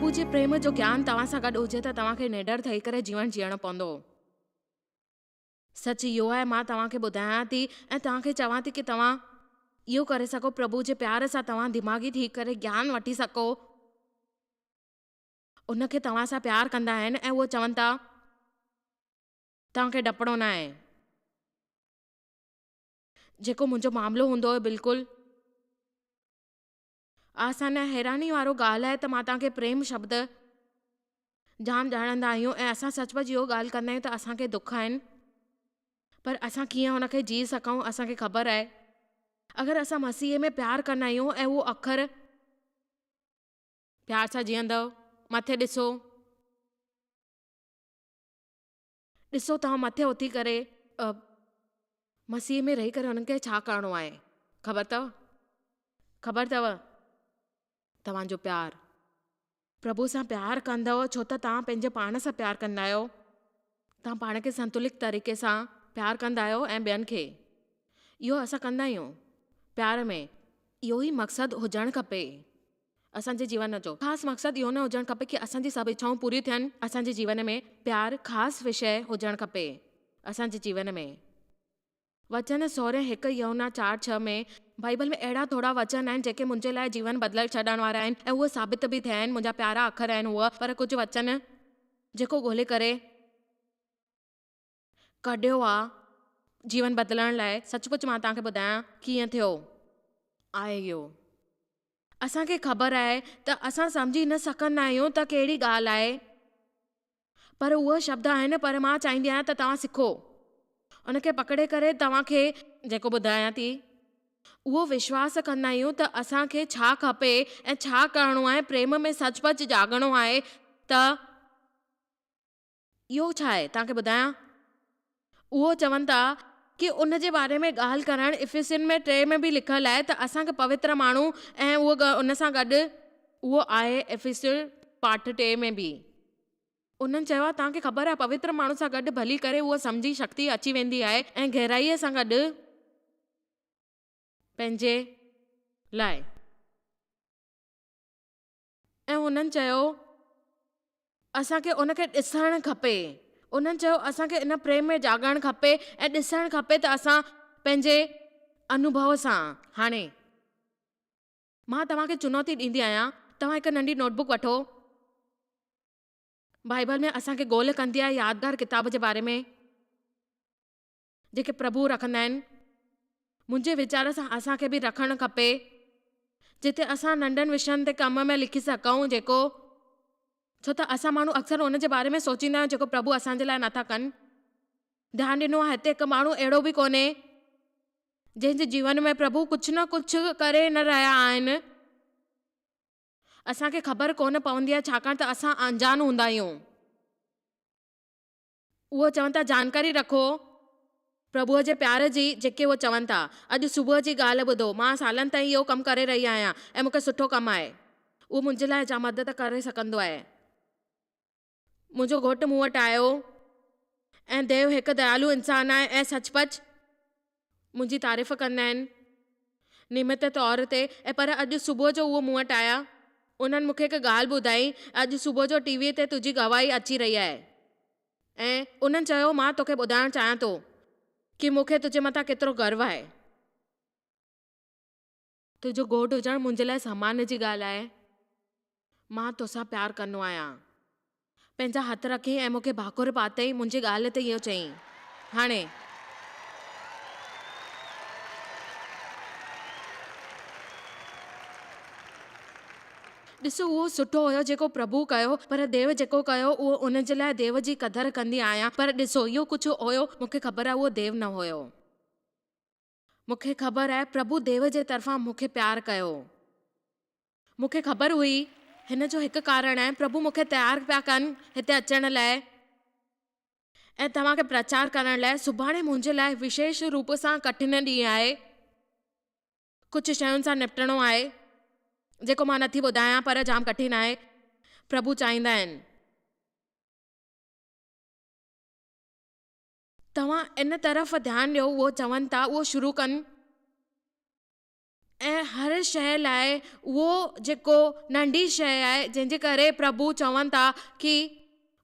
प्रभु जे प्रेम जो ज्ञान तव्हां सां गॾु हुजे त तव्हांखे निडर ठही करे जीवन जीअणो पवंदो। सच इहो आहे, मां तव्हांखे ॿुधायां थी ऐं तव्हांखे चवां थी कि तव्हां इहो करे सघो, प्रभु जे प्यार सां तव्हां दिमाग़ी थी करे ज्ञान वठी सघो। उनखे तव्हां सां प्यार कंदा आहिनि ऐं उहो चवनि था तव्हांखे डपणो न आहे। जेको मुंहिंजो मामिलो हूंदो हुयो बिल्कुलु आसान ऐं हैरानी वारो ॻाल्हि आहे त मां तव्हांखे प्रेम शब्द जाम ॼाणंदा आहियूं ऐं असां सचमुच इहो ॻाल्हि कंदा आहियूं त असांखे दुख आहिनि, पर असां कीअं हुनखे जी सघूं असांखे ख़बर आहे। अगरि असां मसीह में प्यार कंदा आहियूं ऐं उहो अखर प्यार सां जीअंदव, मथे ॾिसो तव्हां मथे उथी करे मसीह में रही करे हुननि खे छा करिणो आहे, ख़बर अथव तव्हांजो प्यार प्रभु सां प्यार कंदव छो त तव्हां पंहिंजे पाण सां प्यार कंदा आहियो। तव्हां पाण खे संतुलित तरीक़े सां प्यार कंदा आहियो ऐं ॿियनि खे। इहो असां कंदा आहियूं प्यार में। इहो ई मक़सदु हुजणु खपे असांजे जीवन जो। ख़ासि मक़सदु इहो न हुजणु खपे कि असांजी सभु इच्छाऊं पूरियूं थियनि। असांजे जीवन में प्यार ख़ासि विषय हुजणु खपे असांजे जीवन में। वचन सोरे 1 यूहन्ना 4:6 में बाइबल में अहिड़ा थोरा वचन आहिनि जेके मुंहिंजे लाइ जीवन बदिलाए छॾण वारा आहिनि ऐं उहे साबित बि थिया आहिनि। मुंहिंजा प्यारा अखर आहिनि उहे, पर कुझु वचन जेको ॻोल्हे करे कढियो आहे जीवन बदिलण लाइ। सचमुच मां तव्हांखे ॿुधायां कीअं थियो आहे इहो। असांखे ख़बर आहे त असां सम्झी न सघंदा आहियूं त कहिड़ी ॻाल्हि आहे, पर उहे शब्द आहिनि। पर मां चाहींदी आहियां त तव्हां सिखो उनखे पकड़े करे। तव्हांखे जेको ॿुधायां थी उहो विश्वास कंदा आहियूं त असांखे छा खपे ऐं छा करिणो आहे। प्रेम में सचपच जाॻणो आहे त इहो छा आहे तव्हांखे ॿुधायां। उहो चवनि था कि उन जे बारे में ॻाल्हि करणु इफिसियन में 3 में बि लिखियलु आहे त असांखे पवित्र माण्हू ऐं उहो उन सां गॾु उहो आहे इफिसियल पाठ 3 में बि उन्हनि चयो आहे तव्हांखे ख़बर आहे पवित्र माण्हू सां गॾु भली करे उहा सम्झी शक्ति अची वेंदी आहे ऐं गहराईअ सां गॾु पंहिंजे लाइ। ऐं उन्हनि चयो असांखे उनखे ॾिसणु खपे। उन्हनि चयो असांखे इन प्रेम में जाॻणु खपे ऐं ॾिसणु खपे त असां पंहिंजे अनुभव सां। हाणे मां तव्हांखे चुनौती ॾींदी आहियां, तव्हां हिकु नंढी नोटबुक वठो। बाइबल में असांखे ॻोल्ह कंदी आहे यादगार किताब जे बारे में जेके प्रभु रखंदा आहिनि। मुंहिंजे वीचार सां असांखे बि रखणु खपे जिते असां नंढनि विषयनि ते कम में लिखी सघूं जेको, छो त असां माण्हू अक्सर हुन जे बारे में सोचींदा आहियूं जेको प्रभु असांजे लाइ नथा कनि। ध्यानु ॾिनो आहे हिते हिकु माण्हू अहिड़ो बि कोन्हे जंहिंजे जीवन में प्रभु कुझु न कुझु करे न रहिया आहिनि। असांखे ख़बर कोन पवंदी आहे छाकाणि त असां अनजान हूंदा आहियूं। उहो चवनि था जानकारी रखो प्रभुअ जे प्यार जी। जेके उहो चवनि था अॼु सुबुह जी ॻाल्हि ॿुधो, मां सालनि ताईं इहो कमु करे रही आहियां ऐं मूंखे सुठो कमु आहे। उहो मुंहिंजे लाइ जाम मदद करे सघंदो आहे। मुंहिंजो घोटु मूं वटि आयो ऐं देव हिकु दयालू इंसानु आहे ऐं सचपच मुंहिंजी तारीफ़ कंदा आहिनि निमित तौर ते। ऐं पर अॼु सुबुह जो उहो मूं वटि आया, उन्हनि मूंखे हिकु ॻाल्हि ॿुधाई। अॼु सुबुह जो टीवीअ ते तुंहिंजी गवाही अची रही आहे ऐं उन्हनि चयो मां तोखे ॿुधाइणु चाहियां थो कि मूंखे तुंहिंजे मथां केतिरो गर्व आहे। तुंहिंजो घोटु हुजणु मुंहिंजे लाइ सम्मान जी ॻाल्हि आहे। मां तोसां प्यारु कंदो आहियां। पंहिंजा हथ रखी ऐं मूंखे भाकुर पातई मुंहिंजी ॻाल्हि ते इहो चयईं। हाणे ॾिसो उहो सुठो हुयो जेको प्रभु कयो, पर देव जेको कयो उहो उन जे लाइ देव जी क़दुरु कंदी आहियां। पर ॾिसो इहो कुझु हुयो, मूंखे ख़बर आहे उहो देव न हुयो। मूंखे ख़बर आहे प्रभु देव जे तरफ़ां मूंखे प्यारु कयो। मूंखे ख़बर हुई हिन जो हिकु कारण आहे, प्रभु मूंखे तयारु पिया कनि हिते अचण लाइ ऐं तव्हांखे प्रचार करण लाइ। सुभाणे मुंहिंजे लाइ विशेष रूप सां कठिन ॾींहुं आहे। कुझु शयुनि सां निपटणो आहे जेको मां नथी ॿुधायां, पर जाम कठिन आहे। प्रभु चाहींदा आहिनि तव्हां इन तरफ़ ध्यानु ॾियो। उहो चवनि था उहो शुरू कनि ऐं हर शइ लाइ उहो जेको नंढी शइ आहे जंहिंजे करे प्रभु चवनि था कि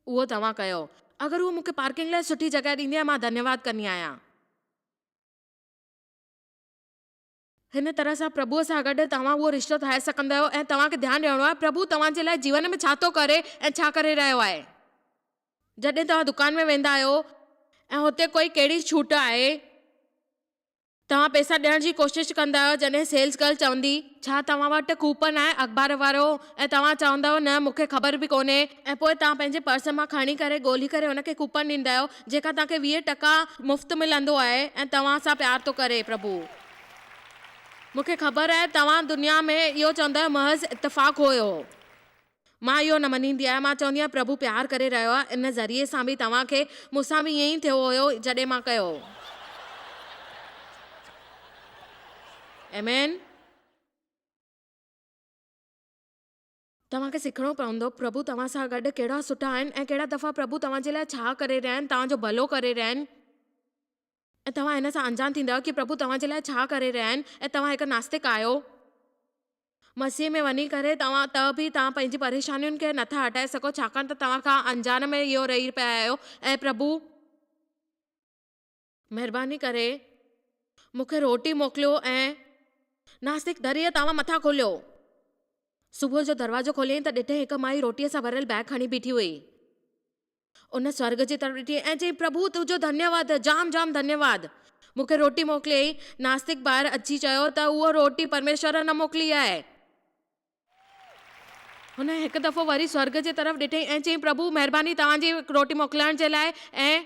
उहो तव्हां कयो। अगरि उहो मूंखे पार्किंग लाइ सुठी जॻह ॾींदी आहे, मां धन्यवाद कंदी आहियां। हिन तरह सां प्रभुअ सां गॾु तव्हां उहो रिश्तो ठाहे सघंदा आहियो ऐं तव्हांखे ध्यानु ॾियणो आहे प्रभु तव्हांजे लाइ जीवन में छा थो करे ऐं छा करे रहियो आहे। जॾहिं तव्हां दुकान में वेंदा आहियो ऐं हुते कोई कहिड़ी छूट आहे, तव्हां पैसा ॾियण जी कोशिशि कंदा आहियो, जॾहिं सेल्स गर्ल चवंदी छा तव्हां वटि कूपन आहे अख़बार वारो, ऐं तव्हां चवंदव न मूंखे ख़बर बि कोन्हे, ऐं पोइ तव्हां पंहिंजे पर्स मां खणी करे ॻोल्ही करे हुनखे कूपन ॾींदा आहियो जेका तव्हांखे 20% मुफ़्त मिलंदो आहे ऐं तव्हां सां प्यार थो करे प्रभु। मूंखे ख़बर आहे तव्हां दुनिया में इहो चवंदा आहियो महज़ इतफ़ाक़ हुयो। मां इहो न मञींदी आहियां। मां चवंदी आहियां प्रभु प्यार करे रहियो आहे, इन ज़रिए सां बि तव्हांखे मूंसां बि ईअं ई थियो हुयो जॾहिं मां कयो। आमेन। तव्हांखे सिखणो पवंदो प्रभु तव्हां सां गॾु कहिड़ा सुठा आहिनि ऐं कहिड़ा दफ़ा प्रभु तव्हांजे लाइ छा करे रहिया आहिनि, तव्हांजो भलो करे रहिया आहिनि, ऐं तव्हां हिन सां अंजान थींदव कि प्रभु तव्हांजे लाइ छा करे रहिया आहिनि। ऐं तव्हां हिकु नास्तिक आहियो, मसीह में वञी करे तव्हां बि तव्हां पंहिंजी परेशानियुनि खे नथा हटाए सघो छाकाणि त तव्हां खां अंजान में इहो रही पिया आहियो। ऐं प्रभु महिरबानी करे मूंखे रोटी मोकिलियो ऐं नास्तिक दरिया तव्हां मथां खोलियो। सुबुह जो दरवाज़ो खोलियईं त ॾिठे हिकु माई रोटीअ सां भरियल बैग खणी बीठी हुई। उन स्वर्ग जी तरफ़ ॾिठी ऐं चई प्रभु तुंहिंजो धन्यवाद, जाम जाम धन्यवाद, मूंखे रोटी मोकिलियई। नास्तिक ॿाहिरि अची चयो त उहो रोटी परमेश्वर न मोकिली आहे। हुन हिकु दफ़ो वरी स्वर्ग जे तरफ़ ॾिठई ऐं चई प्रभु महिरबानी तव्हांजी रोटी मोकिलाइण जे लाइ। ऐं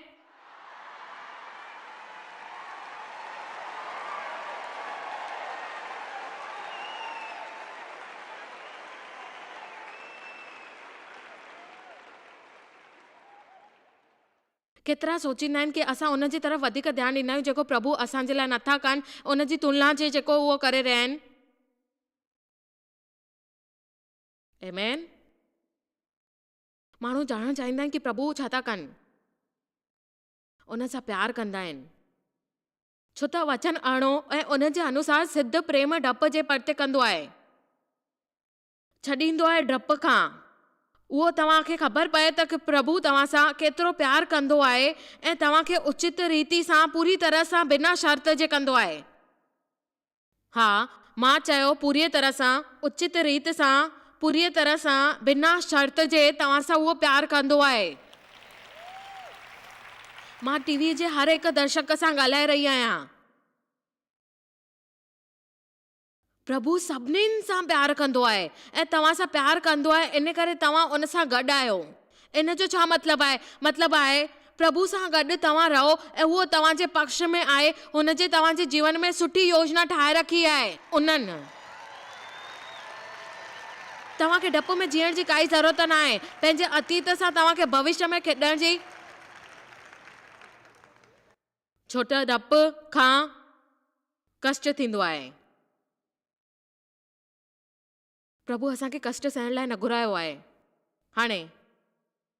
केतिरा सोचींदा आहिनि कि असां उन जी तरफ़ वधीक ध्यानु ॾींदा आहियूं जेको प्रभु असांजे लाइ नथा कनि, उन जी तुलना जे जेको उहो करे रहिया आहिनि। आमेन। माण्हू ॼाणणु चाहींदा आहिनि कि प्रभु छा था कनि, उन सां प्यार कंदा आहिनि, छो त वचन अरिड़ो ऐं उन जे अनुसार सिद्ध प्रेम डप जे परते कंदो आहे, छॾींदो आहे डप खां। उहो तव्हांखे ख़बर पए त कि प्रभु तव्हां सां केतिरो प्यार कंदो आहे ऐं तव्हांखे उचित रीति सां पूरी तरह सां बिना शर्त जे कंदो आहे। हा, मां चयो पूरी तरह सां, उचित रीति सां, पूरी तरह सां, बिना शर्त जे तव्हां सां उहो प्यार कंदो आहे। मां टीवी जे हर हिकु दर्शक सां ॻाल्हाए रही आहियां। प्रभु सभिनीनि सां प्यार कंदो आहे ऐं तव्हां सां प्यार कंदो आहे, इन करे तव्हां उन सां गॾु आहियो। इन जो छा मतिलबु आहे? मतिलबु आहे प्रभु सां गॾु तव्हां रहो ऐं उहो तव्हांजे पक्ष में आहे, हुन जे तव्हांजे जीवन में सुठी योजना ठाहे रखी आहे। उन्हनि तव्हांखे डप में जीअण जी काई ज़रूरत न आहे, पंहिंजे अतीत सां तव्हांखे भविष्य में खेॾण जी, छो त डप खां कष्ट थींदो आहे। प्रभु असांखे कष्ट सहण लाइ न घुरायो आहे। हाणे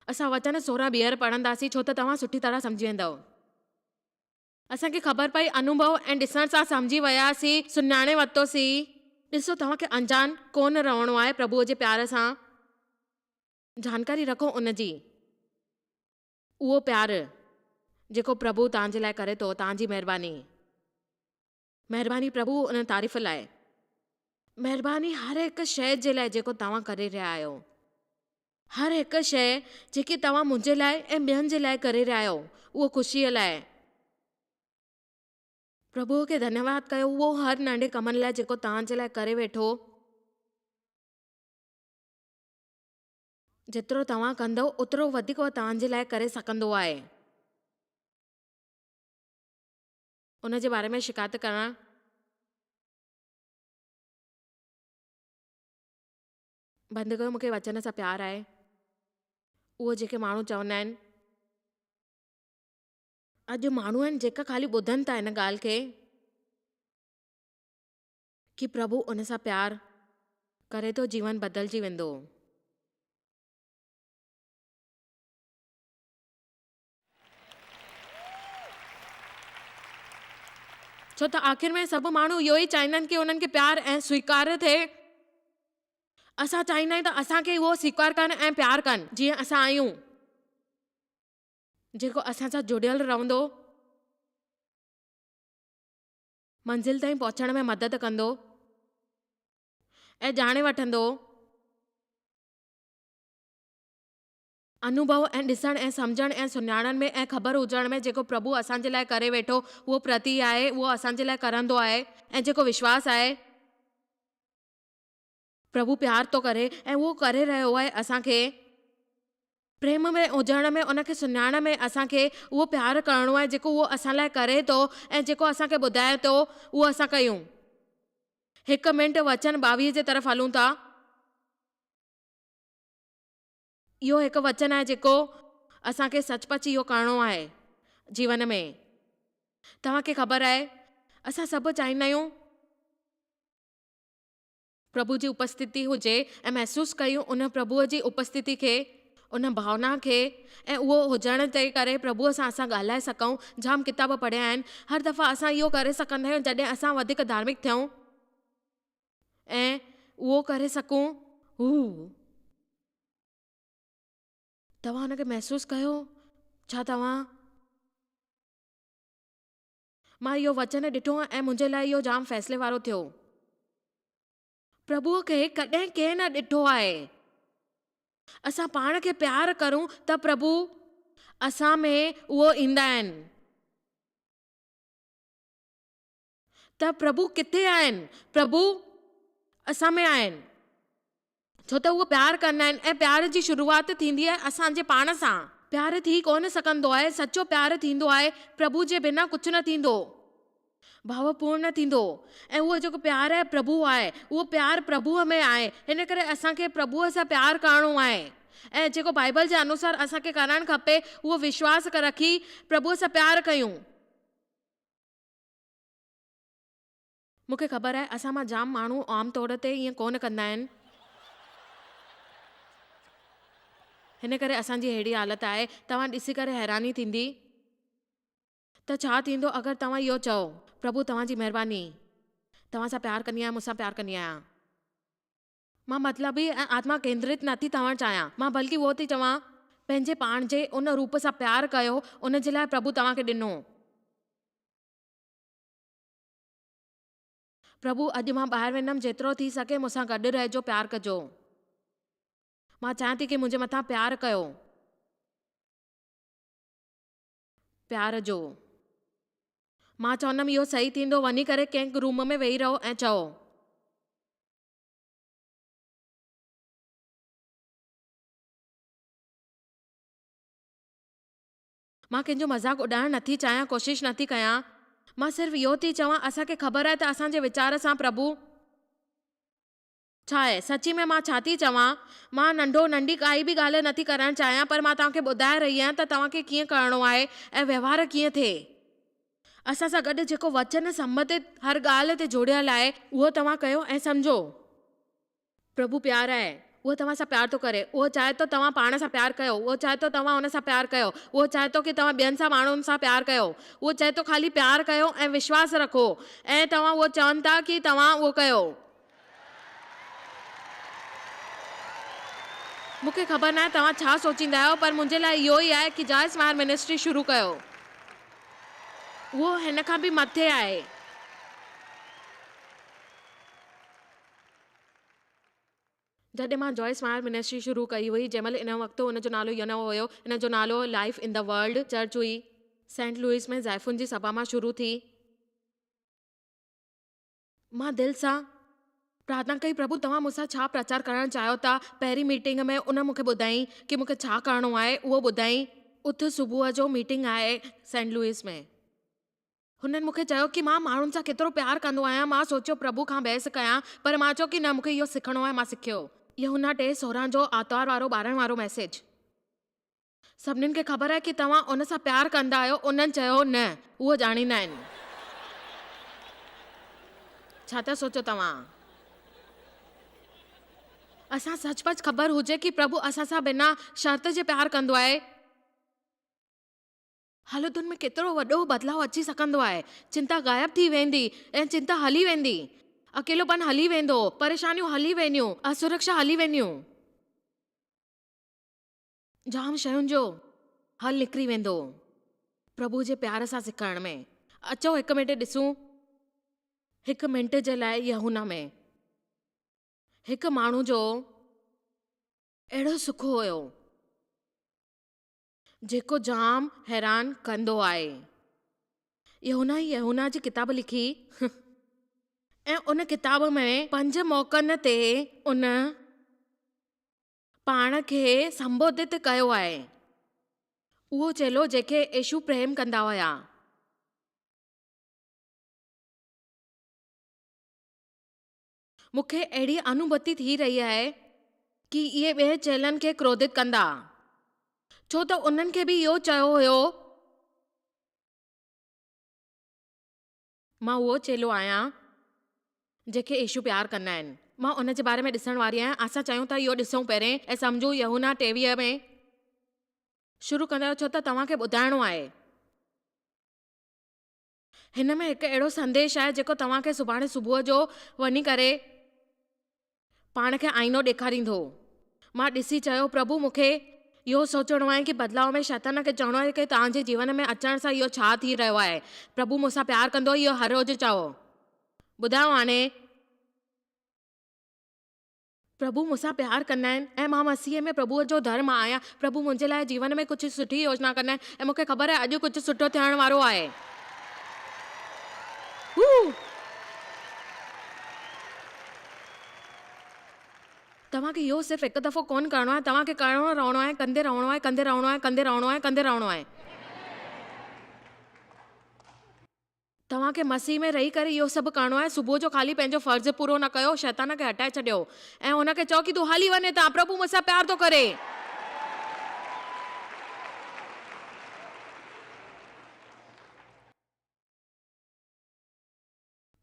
असां वचन 16 ॿीहर पढ़ंदासीं छो त तव्हां सुठी तरह सम्झी वेंदव। असांखे ख़बर पई, अनुभव ऐं ॾिसण सां सम्झी वियासीं, सुञाणे वरितोसीं। ॾिसो तव्हांखे अंजान कोन रहणो आहे प्रभुअ जे प्यार सां, जानकारी रखो उन जी। उहो प्यारु जेको प्रभु तव्हांजे लाइ करे थो, तव्हांजी महिरबानी, महिरबानी प्रभु उन तारीफ़ लाइ, महिरबानी हर हिकु शइ जे लाइ जेको तव्हां करे रहिया आहियो, हर हिकु शइ जेकी तव्हां मुंहिंजे लाइ ऐं ॿियनि जे लाइ करे रहिया आहियो, उहो ख़ुशीअ लाइ। प्रभुअ खे धन्यवाद कयो उहो हर नंढे कमनि लाइ जेको तव्हांजे लाइ करे वेठो। जेतिरो तव्हां कंदव ओतिरो वधीक तव्हांजे लाइ करे सघंदो आहे। उन जे बारे में शिकायत करणु बंदि कयो। मूंखे वचन सां प्यार आहे। उहो जेके माण्हू चवंदा आहिनि, अॼु माण्हू आहिनि जेका ख़ाली ॿुधनि था हिन ॻाल्हि खे कि प्रभु उन सां प्यार करे थो, जीवन बदिलजी वेंदो। छो त आख़िर में सभु माण्हू इहो ई चाहींदा आहिनि कि उन्हनि खे प्यार ऐं स्वीकार थिए। असां चाहींदा आहियूं त असांखे उहो स्वीकार कनि ऐं प्यार कनि जीअं असां आहियूं। जेको असां सां जुड़ियल रहंदो, मंज़िल ताईं पहुचण में मदद कंदो ऐं ॼाणे वठंदो, अनुभव ऐं ॾिसण ऐं सम्झण ऐं सुञाणण में ऐं ख़बर हुजण में जेको प्रभु असांजे लाइ करे वेठो उहो प्रति आहे, उहो असांजे लाइ करंदो आहे। ऐं जेको विश्वास आहे प्रभु प्यार थो करे ऐं उहो करे रहियो आहे असांखे प्रेम में हुजण में, उनखे सुञाणण में असांखे उहो प्यार करणो आहे जेको उहो असां लाइ करे थो ऐं जेको असांखे ॿुधाए थो उहो असां कयूं। 1 मिंट वचन 22 जे तरफ़ हलूं था। इहो हिकु वचन आहे जेको असांखे सचपच इहो करणो आहे जीवन में। तव्हांखे ख़बर आहे असां सभु चाहींदा आहियूं प्रभु जी उपस्थिति हुजे ऐं महसूसु कयूं उन प्रभुअ जी उपस्थिति खे, उन भावना खे, ऐं उहो हुजण जे करे प्रभुअ सां असां ॻाल्हाए सघूं। जाम किताब पढ़िया आहिनि। हर दफ़ा असां इहो करे सघंदा आहियूं जॾहिं असां वधीक धार्मिक थियूं ऐं उहो करे सघूं। तव्हां हुनखे महसूसु कयो छा? मां इहो वचन ॾिठो ऐं मुंहिंजे लाइ इहो जाम फ़ैसिले वारो थियो। प्रभुअ खे कॾहिं कंहिं न ॾिठो आहे। असां पाण खे प्यार करूं त प्रभु असां में उहो ईंदा आहिनि। त प्रभु किथे आहिनि? प्रभु असां में आहिनि, छो त उहो प्यार कंदा आहिनि ऐं प्यार जी शुरूआत थींदी आहे असांजे पाण सां। प्यार थी कोन सघंदो आहे, सचो प्यार थींदो आहे प्रभु जे बिना कुझु न थींदो, भावपूर्ण थींदो। ऐं उहो जेको प्यार आहे प्रभु आहे, उहो प्यार प्रभुअ में आहे। हिन करे असांखे प्रभुअ सां प्यार करणो आहे ऐं जेको बाइबल जे अनुसार असांखे करणु खपे उहो विश्वास रखी प्रभुअ सां प्यार कयूं। मूंखे ख़बर आहे असां मां जाम माण्हू आम तौर ते ईअं कोन कंदा आहिनि। हिन करे असांजी अहिड़ी हालत आहे। तव्हां ॾिसी करे हैरानी थींदी त छा थींदो अगरि तव्हां इहो चओ प्रभु तव्हांजी महिरबानी, तव्हां सां प्यार कंदी आहियां, मूंसां प्यार कंदी आहियां। मां मतिलबी ऐं आत्मा केंद्रित नथी ठहणु चाहियां, मां बल्कि उहो थी चवां पंहिंजे पाण जे उन रूप सां प्यार कयो उन जे लाइ प्रभु तव्हांखे ॾिनो। प्रभु अॼु मां ॿाहिरि वेंदमि, जेतिरो थी सघे मूंसां गॾु रहिजो, प्यार कजो। मां चाहियां थी कि मुंहिंजे मथां प्यार कयो, प्यार जो। मां चवंदमि इहो सही थींदो, वञी करे कंहिं रूम में वेही रहो ऐं चओ मां कंहिंजो मज़ाक उॾाइणु नथी चाहियां, कोशिशि नथी कयां। मां सिर्फ़ु इहो थी चवां असांखे ख़बर आहे त असांजे वीचार सां प्रभु छा आहे। सची में मां छा थी चवां, मां नंढी काई बि ॻाल्हि नथी करणु चाहियां, पर मां तव्हांखे ॿुधाए रही आहियां त तव्हांखे कीअं करणो आहे ऐं व्यवहार कीअं थिए। असां सां गॾु जेको वचन संबंधित हर ॻाल्हि ते जुड़ियल आहे उहो तव्हां कयो ऐं सम्झो प्रभु प्यार आहे, उहो तव्हां सां प्यार थो करे। उहो चाहे थो तव्हां पाण सां प्यार कयो, उहो चाहे थो तव्हां हुन सां प्यार कयो, उहो चाहे थो कि तव्हां ॿियनि सां माण्हुनि सां प्यार कयो, उहो चाहे थो ख़ाली प्यार कयो ऐं विश्वास रखो ऐं तव्हां उहो चवनि था कि तव्हां उहो कयो। मूंखे ख़बर न आहे तव्हां छा सोचींदा आहियो, पर मुंहिंजे लाइ इहो ई आहे कि जॉय स्माइल मिनिस्ट्री शुरू कयो। उहो हिन खां बि मथे आहे। जॾहिं मां जॉय स्माइल मिनिस्ट्री शुरू कई हुई, जंहिंमहिल इन वक़्तु हुनजो नालो इहो न हुयो, इन जो नालो life in the world church हुई। सेंट लुइस में ज़ाइफ़ुनि जी सभा मां शुरू थी। मां दिलि सां प्रार्थना कई, प्रभु तव्हां मूंसां छा प्रचार करणु चाहियो था। पहिरीं मीटिंग में उन मूंखे ॿुधाई कि मूंखे छा करणो आहे, उहो ॿुधाई। उथ सुबुह जो मीटिंग आहे सेंट लुइस में। हुननि मूंखे चयो कि मां माण्हुनि सां केतिरो प्यार कंदो आहियां। मां सोचियो प्रभु खां बहस कयां, पर मां चयो कि न, मूंखे इहो सिखणो आहे। मां सिखियो यूहन्ना 3:16 जो आर्तवार वारो 12 वारो मैसेज। सभिनीनि खे ख़बर आहे कि तव्हां उन सां प्यार कंदा आहियो। उन्हनि चयो न, उहो ॼाणींदा आहिनि। छा था सोचो तव्हां? असां सचपच ख़बर हुजे कि प्रभु असां सां बिना शर्त जे प्यार कंदो आहे। हालतुनि में केतिरो वॾो बदिलाव अची सघंदो आहे। चिंता ग़ाइब थी वेंदी ऐं चिंता हली वेंदी। अकेलोपन हली वेंदो, परेशानियूं हली वेंदियूं, असुरक्षा हली वेंदियूं। जाम शयुनि जो हल निकिरी वेंदो प्रभु जे प्यार सां सिखाइण में। अचो हिकु मिंट ॾिसूं, हिकु मिंट जे लाइ यूहन्ना में हिकु माण्हू जो अहिड़ो सुख हुयो जेको जाम हैरान कंदो आहे। यूहन्ना जी किताब लिखी ऐं उन किताब में 5 मौक़नि ते उन पाण खे संबोधित कयो आहे। उहो चेलो जेके यीशु प्रेम कंदा हुया। मूंखे अहिड़ी अनुभूति थी रही आहे कि इहे ॿिए चेलनि खे क्रोधित कंदा, छो त उन्हनि खे बि इहो चयो हुयो, मां उहो चेलो आहियां जेके यीशु प्यार कंदा आहिनि। मां उन जे बारे में ॾिसण वारी आहियां। असां चयूं था इहो ॾिसूं पहिरें ऐं सम्झूं यूहन्ना 23 में शुरू कंदा आहियो, छो त तव्हांखे ॿुधाइणो आहे। हिन में हिकु अहिड़ो संदेश आहे जेको तव्हांखे सुभाणे सुबुह जो वञी करे पाण खे आईनो ॾेखारींदो। मां ॾिसी चयो, प्रभु मूंखे इहो सोचणो आहे कि बदिलाव में शैतान खे चवणो आहे कि तव्हांजे जीवन में अचण सां इहो छा थी रहियो आहे। प्रभु मूंसां प्यार कंदो, इहो हर रोज़ु चओ। ॿुधायो हाणे, प्रभु मूंसां प्यार कंदा आहिनि ऐं मां मसीह में प्रभुअ जो धर्म आहियां। प्रभु मुंहिंजे लाइ जीवन में कुझु सुठी योजना कंदा आहिनि ऐं मूंखे ख़बर आहे अॼु कुझु सुठो थियण वारो आहे। तव्हांखे इहो सिर्फ़ु हिकु दफ़ो कोन करणो आहे, तव्हांखे करणो रहणो आहे, कंदे रहणो आहे, कंदे रहणो आहे, कंदे रहणो आहे, कंदे रहणो आहे। तव्हांखे मसीह में रही करे इहो सभु करणो आहे। सुबुह जो ख़ाली पंहिंजो फर्ज़ु पूरो न कयो, शैतान खे हटाए छॾियो ऐं हुनखे चओ कि तूं हली वञे था, प्रभु मूंसां प्यार थो करे।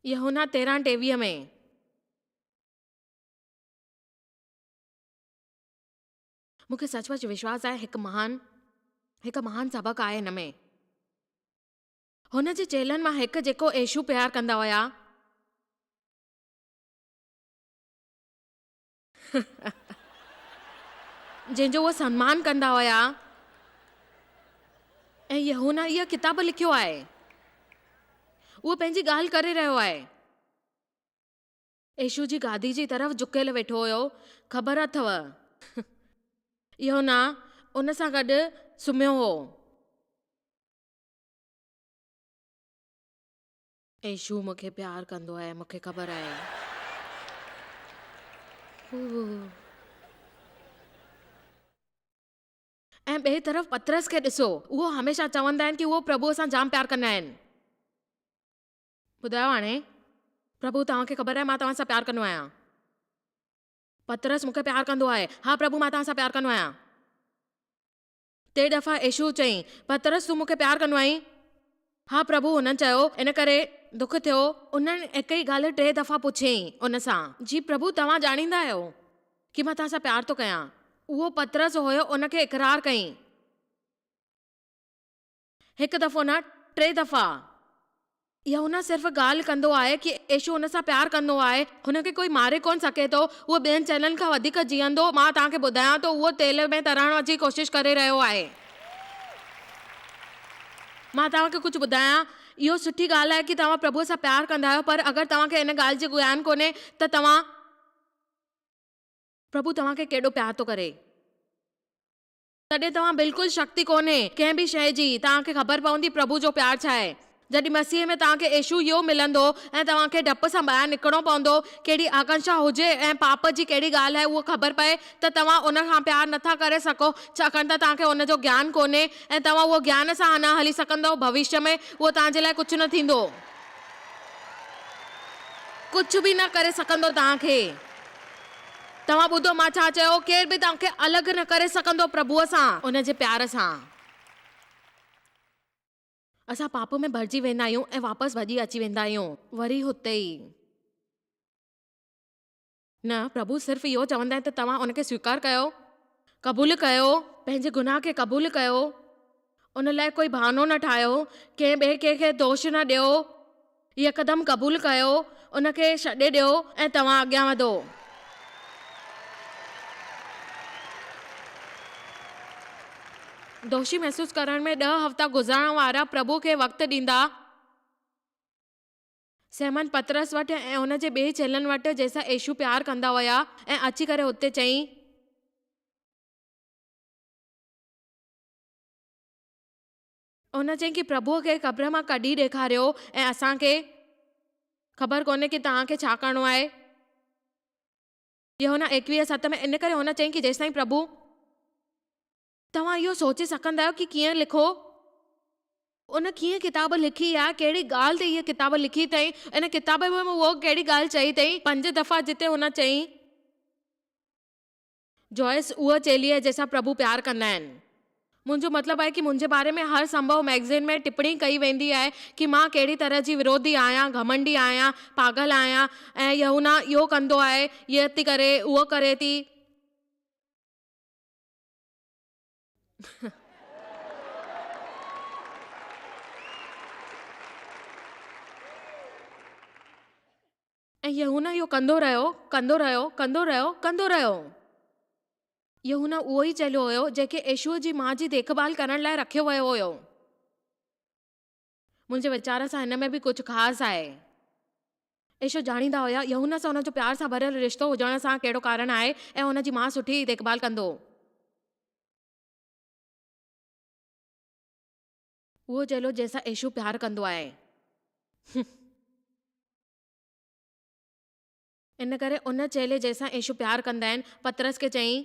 यूहन्ना 13:23 में मूंखे सचमुच विश्वास आहे हिकु महान सबक़ आहे हिन में। हुन जे चेलनि मां हिकु जेको यीशु प्यार कंदा हुया, जंहिंजो उहो सम्मान कंदा हुया, ऐं यूहन्ना इहा किताब लिखियो आहे। उहो पंहिंजी ॻाल्हि करे रहियो आहे। यीशु जी गादी जी तरफ़ झुकियल वेठो हुयो। ख़बर अथव, यूहन्ना उन सां गॾु सुम्हियो हो। यीशु मूंखे प्यार कंदो आहे, मूंखे ख़बर आहे। ऐं ॿिए तरफ़ पतरस खे ॾिसो, उहो हमेशह चवंदा आहिनि कि उहो प्रभुअ सां जाम प्यार कंदा आहिनि। ॿुधायो हाणे, प्रभु तव्हांखे ख़बर आहे मां तव्हां सां प्यार कंदो आहियां। पतरस मूंखे प्यार कंदो आहे। हा प्रभु, मां तव्हां सां प्यार कंदो आहियां। 3 दफ़ा यीशु चई, पतरस तूं मूंखे प्यार कंदो आहीं? हा प्रभु, हुननि चयो। इन करे दुख थियो। उन्हनि हिकु ई ॻाल्हि 3 दफ़ा पुछियईं उन सां, जी प्रभु तव्हां ॼाणींदा आहियो कि मां तव्हां सां प्यार थो कयां। उहो पतरस हुयो, उनखे इक़रार कयईं। हिकु दफ़ो न, 3 दफ़ा। यूहन्ना सिर्फ़ु ॻाल्हि कंदो आहे कि यीशु हुन सां प्यार कंदो आहे, हुनखे कोई मारे कोन सघे थो, उहो ॿियनि चेलनि खां वधीक जीअंदो। मां तव्हांखे ॿुधायां थो, उहो तेल में तरण जी कोशिशि करे रहियो आहे। मां तव्हांखे कुझु ॿुधायां, इहो सुठी ॻाल्हि आहे कि तव्हां प्रभुअ सां प्यार कंदा आहियो, पर अगरि तव्हांखे इन ॻाल्हि जो ज्ञान कोन्हे त प्रभु तव्हांखे केॾो प्यार थो करे, तॾहिं तव्हां बिल्कुलु शक्ति कोन्हे कंहिं बि शइ जी। तव्हांखे ख़बर पवंदी प्रभु जो प्यार छा आहे। जॾहिं मसीह में तव्हांखे यीशु इहो मिलंदो ऐं तव्हांखे डप सां ॿाहिरि निकिरणो पवंदो, कहिड़ी आकांक्षा हुजे ऐं पाप जी कहिड़ी ॻाल्हि आहे उहो ख़बर पए, त तव्हां उन खां प्यार नथा करे सघो, छाकाणि त तव्हांखे उनजो ज्ञान कोन्हे ऐं तव्हां उहो ज्ञान सां न हली सघंदव। भविष्य में उहो तव्हांजे लाइ कुझु न थींदो, कुझु बि न करे सघंदो तव्हांखे। तव्हां ॿुधो मां छा चयो, केर बि तव्हांखे अलॻि न करे सघंदो प्रभुअ सां, उन जे प्यार सां। असां पाप में भरिजी वेंदा आहियूं ऐं वापसि भॼी अची वेंदा आहियूं वरी हुते ई। न, प्रभु सिर्फ़ु इहो चवंदा आहिनि त तव्हां उनखे स्वीकार कयो, क़बूल कयो, पंहिंजे गुनाह खे क़बूल कयो, उन लाइ कोई बहानो न ठाहियो, कंहिं ॿिए कंहिंखे दोष न ॾियो, यकदमि क़बूल कयो, उनखे छॾे ॾियो ऐं तव्हां अॻियां वधो। दोषी महसूस करण में 10 हफ़्ता गुज़रण वारा प्रभु खे वक़्तु ॾींदा सहमन पतरस वटि ऐं उन जे ॿिए चेलनि वटि जंहिंसां यीशु प्यार कंदा हुया ऐं अची करे हुते चई, उन चई कि प्रभुअ खे क़ब्र मां कढी ॾेखारियो ऐं असांखे ख़बर कोन्हे कि तव्हांखे छा करिणो आहे। यूहन्ना 21:7 में इन करे हुन चई कि जेसिताईं प्रभु तव्हां इहो सोचे सघंदा आहियो कि कीअं लिखो, उन कीअं किताब लिखी आहे, कहिड़ी ॻाल्हि ते हीअ किताब लिखी अथई, इन किताब में उहो कहिड़ी ॻाल्हि चई अथई। 5 दफ़ा जिते हुन चई जॉयस उहा चेली आहे जंहिंसां प्रभु प्यार कंदा आहिनि। मुंहिंजो मतिलबु आहे कि मुंहिंजे बारे में हर संभव मैगज़ीन में टिप्पणी कई वेंदी आहे कि मां कहिड़ी तरह जी विरोधी आहियां, घमंडी आहियां, पागल आहियां ऐं यूहन्ना इहो कंदो आहे, हीअ थी करे, उहो करे थी। ऐं यूहन्ना इहो कंदो रहियो। यूहन्ना उहो ई चेलो हुयो जंहिंखे यीशुअ जी माउ जी देखभाल करण लाइ रखियो वियो हुयो। मुंहिंजे वीचार सां हिन में बि कुझु ख़ासि आहे। यीशु ॼाणींदा हुया यूहन्ना सां हुनजो प्यार सां भरियल रिश्तो हुजण सां कहिड़ो कारण आहे ऐं हुनजी माउ सुठी देखभाल कंदो। उहो चेलो जंहिंसां यीशु प्यार कंदो आहे। इन करे उन चेले जंहिंसां यीशु प्यार कंदा आहिनि पतरस खे चई,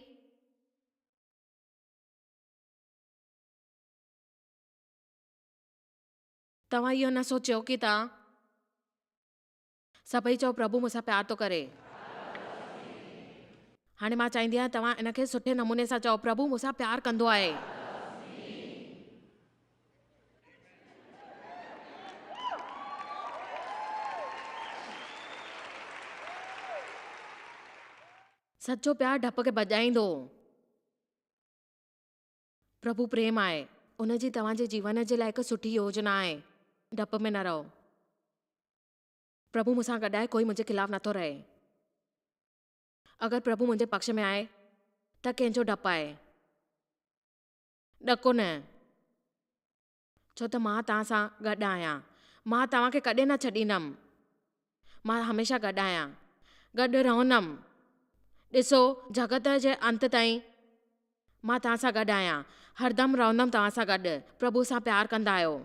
तव्हां इहो न सोचियो कि तव्हां सभई चओ प्रभु मूंसां प्यार थो करे। हाणे मां चाहींदी आहियां तव्हां इनखे सुठे नमूने सां चओ, प्रभु मूंसां प्यार कंदो आहे। सच्चो प्यार डप खे भॼाईंदो। प्रभु प्रेम आहे, उन जी तव्हांजे जीवन जे लाइ हिकु सुठी योजना आहे। डप में न रहो। प्रभु मूंसां गॾु आहे, कोई मुंहिंजे खिलाफ़ नथो रहे। अगरि प्रभु मुंहिंजे पक्ष में आहे त कंहिंजो डपु आहे, ॾको न, छो त मां तव्हां सां गॾु आहियां। मां तव्हांखे कॾहिं न छॾींदमि, मां हमेशह गॾु आहियां, गॾु रहंदमि। ॾिसो, जगत जे अंत ताईं मां तव्हां सां गॾु आहियां, हरदमि रहंदमि तव्हां सां गॾु। प्रभु सां प्यार कंदा आहियो,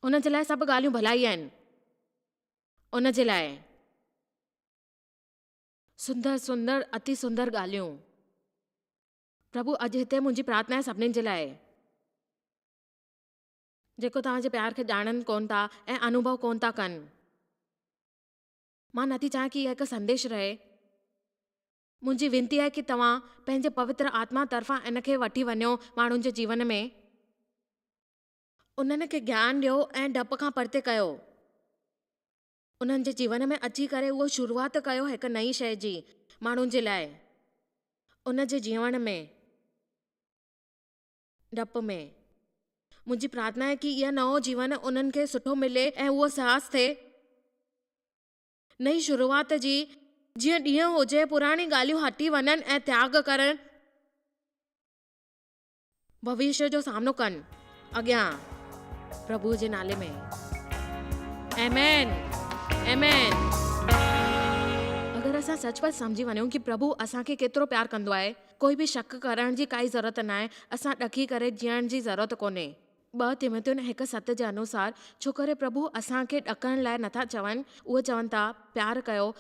उन जे लाइ सभु ॻाल्हियूं भलाई आहिनि। उन जे लाइ सुंदर सुंदर अति सुंदर ॻाल्हियूं। प्रभु अॼु हिते मुंहिंजी प्रार्थना आहे सभिनीनि जे लाइ जेको तव्हांजे प्यार खे ॼाणनि कोन था ऐं अनुभव कोन था कनि। मां नथी चाहियां कि इहा हिकु संदेश रहे। मुंहिंजी विनती आहे कि तव्हां पंहिंजे पवित्र आत्मा तरफ़ां इनखे वठी वञो माण्हुनि जे जीवन में, उन्हनि खे ज्ञान ॾियो ऐं डप खां परते कयो। उन्हनि जे जीवन में अची करे उहो शुरूआत कयो हिकु नई शइ जी माण्हुनि जे लाइ। उन जे जीवन में डप में मुंहिंजी प्रार्थना आहे कि इहा नओं जीवन उन्हनि खे सुठो मिले ऐं उहो साहस थिए नई शुरूआत जी, जीअं ॾींहं हुजे पुराणी ॻाल्हियूं हटी वञनि ऐं त्याग करण, भविष्य जो सामनो कनि अॻियां प्रभु जे नाले में। आमेन, आमेन। अगरि असां सचपच सम्झी वञूं कि प्रभु असांखे केतिरो प्यार कंदो आहे, कोई बि शक करण जी काई ज़रूरत न आहे। असां ॾकी करे जीअण जी ज़रूरत कोन्हे। 2 तिमोथियुन 1:7 जे अनुसार, छो करे प्रभु असांखे ॾकण लाइ नथा चवनि, उहे चवनि था प्यार कयो,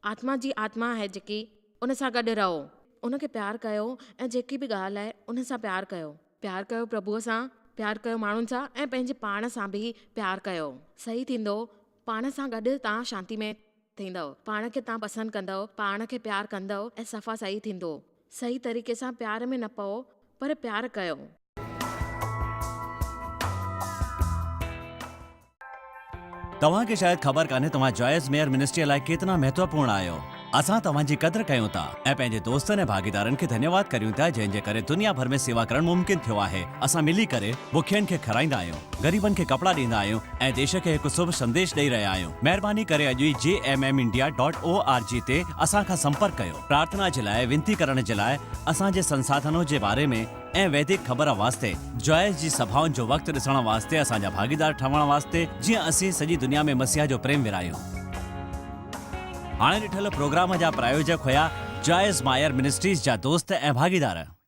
आत्मा जी आत्मा आहे जेकी, उन सां गॾु रहो, उनखे प्यार कयो ऐं जेकी बि ॻाल्हि आहे उन सां प्यार कयो। प्यार कयो प्रभुअ सां, प्यार कयो माण्हुनि सां ऐं पंहिंजे पाण सां बि प्यार कयो। सही थींदो, पाण सां गॾु तव्हां शांती में थींदव, पाण खे तव्हां पसंदि कंदव, पाण खे प्यार कंदव ऐं सफ़ा सही थींदो। सही तरीक़े सां प्यार में न पओ, पर प्यार कयो। तव्हांखे शायदि ख़बर कान्हे तव्हां जॉयस मेयर मिनिस्ट्री लाइ केतिरा महत्वपूर्ण आहियो। असां तव्हांजी क़द्र कयूं था ऐं पंहिंजे दोस्तनि ऐं भागीदारनि खे धन्यवाद करियूं था जंहिंजे करे दुनिया भर में सेवा करणु मुमकिन थियो आहे। असां मिली करे बुखियनि खे खाराईंदा आहियूं, ग़रीबनि खे कपड़ा ॾींदा आहियूं ऐं देश खे हिकु शुभ संदेश ॾेई रहिया आहियूं। महिरबानी करे अॼु ई jmmindia.org ते असां खां संपर्क कयो। प्रार्थना जे लाइ, विनती करण जे लाइ, असांजे संसाधनों जे बारे में ऐं वैदिक ख़बर वास्ते, जॉयस जी सभाउनि जो वक़्तु ॾिसण वास्ते, असांजा भागीदार ठहण वास्ते, जीअं असीं सॼी दुनिया में मसीह जो प्रेम विरायूं। हाणे ॾिठल प्रोग्राम जा प्रायोजक हुया जॉयस मायर मिनिस्ट्रीज़ जा दोस्त ऐं भागीदार।